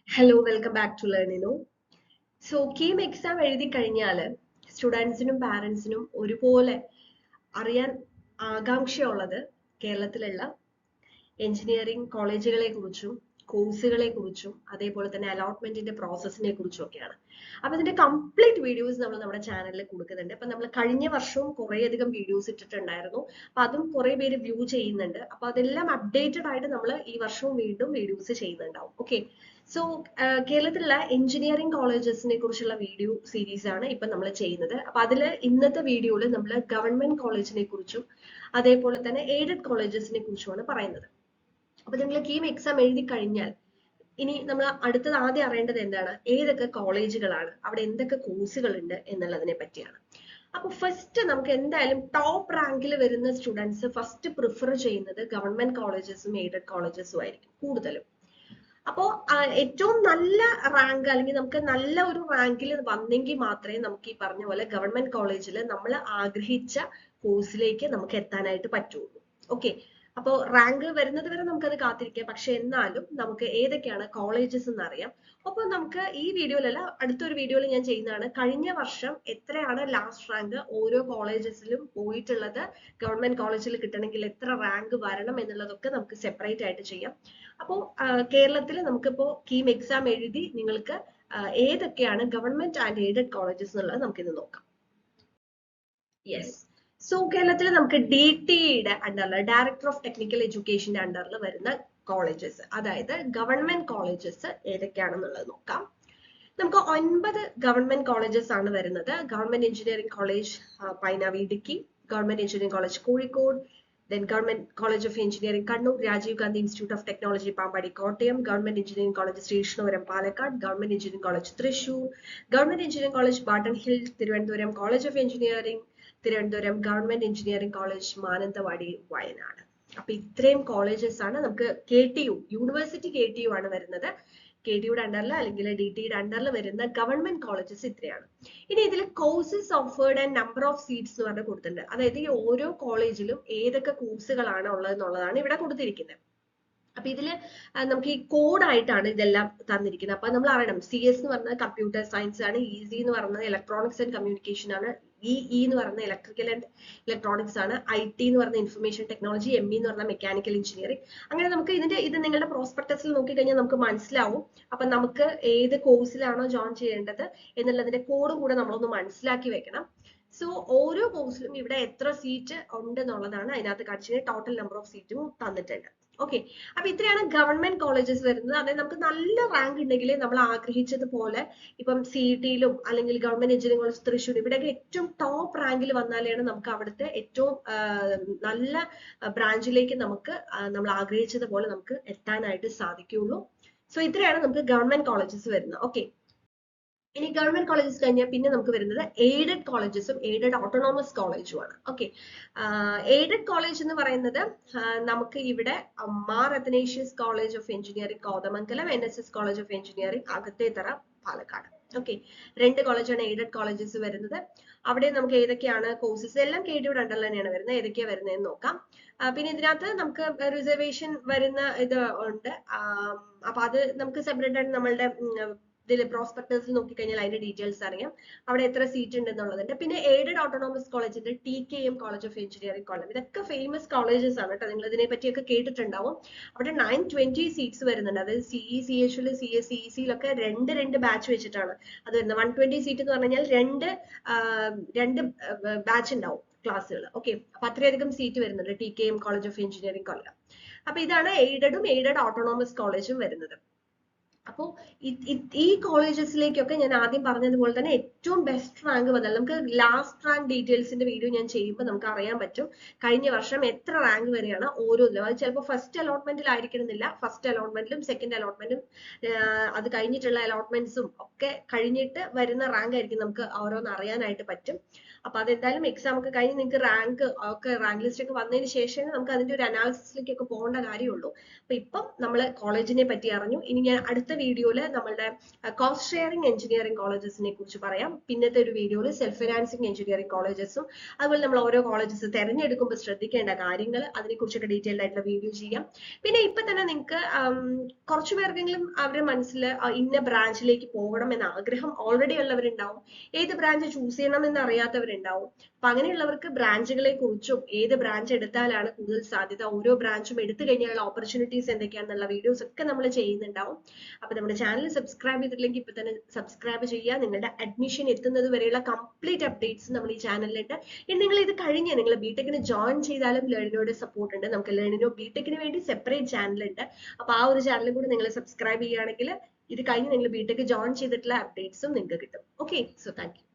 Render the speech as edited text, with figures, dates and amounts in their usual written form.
Hello welcome back to ലേണിനോ. So KEAM exam എഴുതി കഴിഞ്ഞാൽ സ്റ്റുഡൻസിനും പാരൻസിനും ഒരുപോലെ അറിയാൻ ആകാംക്ഷയുള്ളത് കേരളത്തിലുള്ള എഞ്ചിനീയറിംഗ് കോളേജുകളെ കുറിച്ചും കോഴ്സുകളെ കുറിച്ചും അതേപോലെ തന്നെ അലോട്ട്മെന്റിന്റെ പ്രോസസ്സിനെ കുറിച്ചും ഒക്കെയാണ്. അപ്പൊ ഇതിന്റെ കംപ്ലീറ്റ് വീഡിയോസ് നമ്മൾ നമ്മുടെ ചാനലിൽ കൊടുക്കുന്നുണ്ട്. അപ്പൊ നമ്മൾ കഴിഞ്ഞ വർഷവും കുറേയധികം വീഡിയോസ് ഇട്ടിട്ടുണ്ടായിരുന്നു. അപ്പൊ അതും കുറെ പേര് വ്യൂ ചെയ്യുന്നുണ്ട്. അപ്പൊ അതെല്ലാം അപ്ഡേറ്റഡ് ആയിട്ട് നമ്മൾ ഈ വർഷവും വീണ്ടും വീഡിയോസ് ചെയ്യുന്നുണ്ടാവും. ഓക്കെ, സോ കേരളത്തിലുള്ള എഞ്ചിനീയറിംഗ് കോളേജസിനെ കുറിച്ചുള്ള വീഡിയോ സീരീസ് ആണ് ഇപ്പൊ നമ്മൾ ചെയ്യുന്നത്. അപ്പൊ അതില് ഇന്നത്തെ വീഡിയോയിൽ നമ്മൾ ഗവൺമെന്റ് കോളേജിനെ കുറിച്ചും അതേപോലെ തന്നെ എയ്ഡഡ് കോളേജസിനെ കുറിച്ചുമാണ് പറയുന്നത്. അപ്പൊ നിങ്ങൾ കീം എക്സാം എഴുതി കഴിഞ്ഞാൽ ഇനി നമ്മൾ അടുത്തത് ആദ്യം അറിയേണ്ടത് എന്താണ്, ഏതൊക്കെ കോളേജുകളാണ്, അവിടെ എന്തൊക്കെ കോഴ്സുകൾ ഉണ്ട് എന്നുള്ളതിനെ പറ്റിയാണ്. അപ്പൊ ഫസ്റ്റ് നമുക്ക് എന്തായാലും ടോപ്പ് റാങ്കിൽ വരുന്ന സ്റ്റുഡൻസ് ഫസ്റ്റ് പ്രിഫർ ചെയ്യുന്നത് ഗവൺമെന്റ് കോളേജസും എയ്ഡഡ് കോളേജസും ആയിരിക്കും കൂടുതലും. അപ്പോ ഏറ്റവും നല്ല റാങ്ക് അല്ലെങ്കിൽ നമുക്ക് നല്ല ഒരു റാങ്കിൽ വന്നെങ്കിൽ മാത്രമേ നമുക്ക് ഈ പറഞ്ഞ പോലെ ഗവൺമെന്റ് കോളേജിൽ നമ്മൾ ആഗ്രഹിച്ച കോഴ്സിലേക്ക് നമുക്ക് എത്താനായിട്ട് പറ്റുള്ളൂ. ഓക്കെ, അപ്പോൾ റാങ്ക് വരുന്നത് വരെ നമുക്കത് കാത്തിരിക്കാം. പക്ഷെ എന്നാലും നമുക്ക് ഏതൊക്കെയാണ് കോളേജസ് എന്ന് അറിയാം. അപ്പൊ നമുക്ക് ഈ വീഡിയോയിലല്ല, അടുത്തൊരു വീഡിയോയിൽ ഞാൻ ചെയ്യുന്നതാണ് കഴിഞ്ഞ വർഷം എത്രയാണ് ലാസ്റ്റ് റാങ്ക് ഓരോ കോളേജസിലും പോയിട്ടുള്ളത്, ഗവൺമെന്റ് കോളേജിൽ കിട്ടണമെങ്കിൽ എത്ര റാങ്ക് വരണം എന്നുള്ളതൊക്കെ നമുക്ക് സെപ്പറേറ്റ് ആയിട്ട് ചെയ്യാം. അപ്പോൾ കേരളത്തിൽ നമുക്കിപ്പോ കീം എക്സാം എഴുതി നിങ്ങൾക്ക് ഏതൊക്കെയാണ് ഗവൺമെന്റ് ആൻഡ് എയ്ഡഡ് കോളേജസ് എന്നുള്ളത് നമുക്കിന്ന് നോക്കാം. യെസ്, സോ കേരളത്തിൽ നമുക്ക് DTEയുടെ അണ്ടറിൽ, ഡയറക്ടർ ഓഫ് ടെക്നിക്കൽ എഡ്യൂക്കേഷന്റെ അണ്ടറിൽ വരുന്ന കോളേജസ്, അതായത് ഗവൺമെന്റ് കോളേജസ് ഏതൊക്കെയാണെന്നുള്ളത് നോക്കാം. നമുക്ക് 9 ഗവൺമെന്റ് കോളേജസ് ആണ് വരുന്നത്. Government engineering college Painavu Idukki, government engineering college Kozhikode, then Government College of Engineering Kannur, Rajiv Gandhi Institute of Technology Pampadi Kottayam, Government Engineering College Srishnovaram Palakkad, Government Engineering College Thrissur, Government Engineering College Barton Hill Thiruvananthapuram, College of Engineering Thiruvananthapuram, Government Engineering College Mananthavadi Wayanad. അപ്പൊ ഇത്രയും colleges ആണ് നമുക്ക് KTU university KTU ആണ് വരുന്നത്. KTUയുടെ അണ്ടറിൽ അല്ലെങ്കിൽ DTEയുടെ അണ്ടറിൽ വരുന്ന ഗവൺമെന്റ് കോളേജസ് ഇത്രയാണ്. ഇനി ഇതിൽ courses offered and number of seats എന്ന് പറഞ്ഞ് കൊടുത്തിട്ടുണ്ട്. അതായത് ഈ ഓരോ കോളേജിലും ഏതൊക്കെ കോഴ്സുകളാണ് ഉള്ളത് എന്നുള്ളതാണ് ഇവിടെ കൊടുത്തിരിക്കുന്നത്. അപ്പൊ ഇതില് നമുക്ക് ഈ കോഡായിട്ടാണ് ഇതെല്ലാം തന്നിരിക്കുന്നത്. അപ്പൊ നമ്മൾ അറിയണം, CS എന്ന് പറഞ്ഞത് കമ്പ്യൂട്ടർ സയൻസ് ആണ്, EC എന്ന് പറയുന്നത് ഇലക്ട്രോണിക്സ് ആൻഡ് കമ്മ്യൂണിക്കേഷൻ ആണ്, EE എന്ന് പറയുന്നത് ഇലക്ട്രിക്കൽ ആൻഡ് ഇലക്ട്രോണിക്സ് ആണ്, IT എന്ന് പറയുന്നത് ഇൻഫർമേഷൻ ടെക്നോളജി, ME എന്ന് പറഞ്ഞാൽ മെക്കാനിക്കൽ എഞ്ചിനീയറിംഗ്. അങ്ങനെ നമുക്ക് ഇത് നിങ്ങളുടെ പ്രോസ്പെക്ടസിൽ നോക്കിക്കഴിഞ്ഞാൽ നമുക്ക് മനസ്സിലാവും. അപ്പൊ നമുക്ക് ഏത് കോഴ്സിലാണോ ജോയിൻ ചെയ്യേണ്ടത് എന്നുള്ളതിന്റെ കോഡും കൂടെ നമ്മളൊന്ന് മനസ്സിലാക്കി വെക്കണം. സോ ഓരോ കോഴ്സിലും ഇവിടെ എത്ര സീറ്റ് ഉണ്ട് എന്നുള്ളതാണ് അതിനകത്ത് കാണിച്ചത്. ടോട്ടൽ നമ്പർ ഓഫ് സീറ്റും തന്നിട്ടുണ്ട്. ഓക്കെ, അപ്പൊ ഇത്രയാണ് ഗവൺമെന്റ് കോളേജസ് വരുന്നത്. അതായത് നമുക്ക് നല്ല റാങ്ക് ഉണ്ടെങ്കിൽ നമ്മൾ ആഗ്രഹിച്ചതുപോലെ ഇപ്പം CET-യിലും അല്ലെങ്കിൽ ഗവൺമെന്റ് എഞ്ചിനീയറിംഗ് കോളേജ് തൃശ്ശൂർ ഇവിടെയൊക്കെ ഏറ്റവും ടോപ്പ് റാങ്കിൽ വന്നാലാണ് നമുക്ക് അവിടുത്തെ ഏറ്റവും നല്ല ബ്രാഞ്ചിലേക്ക് നമുക്ക് നമ്മൾ ആഗ്രഹിച്ചതുപോലെ നമുക്ക് എത്താനായിട്ട് സാധിക്കുകയുള്ളൂ. സോ ഇത്രയാണ് നമുക്ക് ഗവൺമെന്റ് കോളേജസ് വരുന്നത്. ഓക്കെ, ഇനി ഗവൺമെന്റ് കോളേജസ് കഴിഞ്ഞാൽ പിന്നെ നമുക്ക് വരുന്നത് എയ്ഡഡ് കോളേജസും എയ്ഡഡ് ഓട്ടോണോമസ് കോളേജുമാണ്. ഓക്കെ, എയ്ഡഡ് കോളേജ് എന്ന് പറയുന്നത് നമുക്ക് ഇവിടെ Mar Athanasius college of engineering Kothamangalam, NSS college of engineering Akathethara Palakkad. Okay, 2 കോളേജാണ് എയ്ഡഡ് കോളേജസ് വരുന്നത്. അവിടെ നമുക്ക് ഏതൊക്കെയാണ് കോഴ്സസ്, എല്ലാം KTUയുടെ അണ്ടറിൽ തന്നെയാണ് വരുന്നത്. ഏതൊക്കെയാണ് വരുന്നതെന്ന് നോക്കാം. പിന്നെ ഇതിനകത്ത് നമുക്ക് റിസർവേഷൻ വരുന്ന ഇത് ഉണ്ട്. അപ്പൊ അത് നമുക്ക് സെപ്പറേറ്റ് ആയിട്ട് നമ്മളുടെ ഇതിൽ പ്രോസ്പെക്ടസിൽ നോക്കിക്കഴിഞ്ഞാൽ അതിന്റെ ഡീറ്റെയിൽസ് അറിയാം, അവിടെ എത്ര സീറ്റ് ഉണ്ട് എന്നുള്ളതുണ്ട്. പിന്നെ എയ്ഡഡ് ഓട്ടോണോമസ് കോളേജിന്റെ TKM കോളേജ് ഓഫ് എഞ്ചിനീയറിംഗ് കൊല്ലം, ഇതൊക്കെ ഫേമസ് കോളേജസ് ആണ് കേട്ടോ. നിങ്ങൾ ഇതിനെ പറ്റിയൊക്കെ കേട്ടിട്ടുണ്ടാവും. അവിടെ 920 സീറ്റ്സ് വരുന്നുണ്ട്. അതായത് CE CHL CS CEC-യിലൊക്കെ രണ്ട് ബാച്ച് വെച്ചിട്ടാണ് അത് വരുന്നത്. 120 സീറ്റ് എന്ന് പറഞ്ഞു കഴിഞ്ഞാൽ രണ്ട് ബാച്ച് ഉണ്ടാവും ക്ലാസ്സുകൾ. ഓക്കെ, അപ്പൊ അത്രയധികം സീറ്റ് വരുന്നുണ്ട് TKM കോളേജ് ഓഫ് എഞ്ചിനീയറിംഗ് കൊല്ലം. അപ്പൊ ഇതാണ് എയ്ഡഡും എയ്ഡഡ് ഓട്ടോണോമസ് കോളേജും വരുന്നത്. അപ്പോ ഈ കോളേജസിലേക്കൊക്കെ ഞാൻ ആദ്യം പറഞ്ഞതുപോലെ തന്നെ ഏറ്റവും ബെസ്റ്റ് റാങ്ക് വന്നാൽ നമുക്ക് ലാസ്റ്റ് റാങ്ക് ഡീറ്റെയിൽസിന്റെ വീഡിയോ ഞാൻ ചെയ്യുമ്പോൾ നമുക്ക് അറിയാൻ പറ്റും കഴിഞ്ഞ വർഷം എത്ര റാങ്ക് വരെയാണ് ഓരോന്നിലും. അത് ചിലപ്പോൾ ഫസ്റ്റ് അലോട്ട്മെന്റിൽ ആയിരിക്കണമെന്നില്ല, ഫസ്റ്റ് അലോട്ട്മെന്റിലും സെക്കൻഡ് അലോട്ട്മെന്റും അത് കഴിഞ്ഞിട്ടുള്ള അലോട്ട്മെന്റ്സും ഒക്കെ കഴിഞ്ഞിട്ട് വരുന്ന റാങ്ക് ആയിരിക്കും നമുക്ക് ഓരോന്ന് അറിയാനായിട്ട് പറ്റും. അപ്പൊ അതെന്തായാലും എക്സാം ഒക്കെ കഴിഞ്ഞ് നിങ്ങൾക്ക് റാങ്ക് ലിസ്റ്റ് ഒക്കെ വന്നതിന് ശേഷം നമുക്ക് അതിന്റെ ഒരു അനാലിസിസിലേക്കൊക്കെ പോകേണ്ട കാര്യമുള്ളൂ. അപ്പൊ ഇപ്പം നമ്മൾ കോളേജിനെ പറ്റി അറിഞ്ഞു. ഇനി ഞാൻ അടുത്ത വീഡിയോയിൽ നമ്മളുടെ കോസ്റ്റ് ഷെയറിംഗ് എഞ്ചിനീയറിംഗ് കോളേജസിനെ കുറിച്ച് പറയാം. പിന്നത്തെ ഒരു വീഡിയോയിൽ സെൽഫ് ഫിനാൻസിംഗ് എഞ്ചിനീയറിംഗ് കോളേജസും അതുപോലെ നമ്മൾ ഓരോ കോളേജസ് തിരഞ്ഞെടുക്കുമ്പോൾ ശ്രദ്ധിക്കേണ്ട കാര്യങ്ങൾ അതിനെക്കുറിച്ചൊക്കെ ഡീറ്റെയിൽഡ് ആയിട്ടുള്ള വീഡിയോ ചെയ്യാം. പിന്നെ ഇപ്പൊ തന്നെ നിങ്ങൾക്ക് കുറച്ചു പേർക്കെങ്കിലും അവരുടെ മനസ്സിൽ ഇന്ന ബ്രാഞ്ചിലേക്ക് പോകണം എന്ന ആഗ്രഹം ഓൾറെഡി ഉള്ളവരുണ്ടാവും, ഏത് ബ്രാഞ്ച് ചൂസ് ചെയ്യണം എന്ന് അറിയാത്തവരുണ്ടാവും. അപ്പൊ അങ്ങനെയുള്ളവർക്ക് ബ്രാഞ്ചുകളെ കുറിച്ചും ഏത് ബ്രാഞ്ച് എടുത്താലാണ് കൂടുതൽ സാധ്യത, ഓരോ ബ്രാഞ്ചും എടുത്തു കഴിഞ്ഞാലുള്ള ഓപ്പർച്യൂണിറ്റീസ് എന്തൊക്കെയാണെന്നുള്ള വീഡിയോസ് ഒക്കെ നമ്മൾ ചെയ്യുന്നുണ്ടാവും. അപ്പൊ നമ്മുടെ ചാനൽ സബ്സ്ക്രൈബ് ചെയ്തിട്ടില്ലെങ്കിൽ ഇപ്പൊ തന്നെ സബ്സ്ക്രൈബ് ചെയ്യുക. നിങ്ങളുടെ അഡ്മിഷൻ എത്തുന്നത് വരെയുള്ള കംപ്ലീറ്റ് അപ്ഡേറ്റ്സ് നമ്മൾ ഈ ചാനലിലുണ്ട്. ഇനി നിങ്ങൾ ഇത് കഴിഞ്ഞ് നിങ്ങൾ ബിടെക്കിന് ജോയിൻ ചെയ്താലും ലേണിനോട് സപ്പോർട്ട് ഉണ്ട്. നമുക്ക് ലേണിനോ ബിടെക്കിന് വേണ്ടി സെപ്പറേറ്റ് ചാനലുണ്ട്. അപ്പൊ ആ ഒരു ചാനലും കൂടി നിങ്ങൾ സബ്സ്ക്രൈബ് ചെയ്യുകയാണെങ്കിൽ ഇത് കഴിഞ്ഞ് നിങ്ങൾ ബിടെക് ജോയിൻ ചെയ്തിട്ടുള്ള അപ്ഡേറ്റ്സും നിങ്ങൾക്ക് കിട്ടും. Okay, so thank you.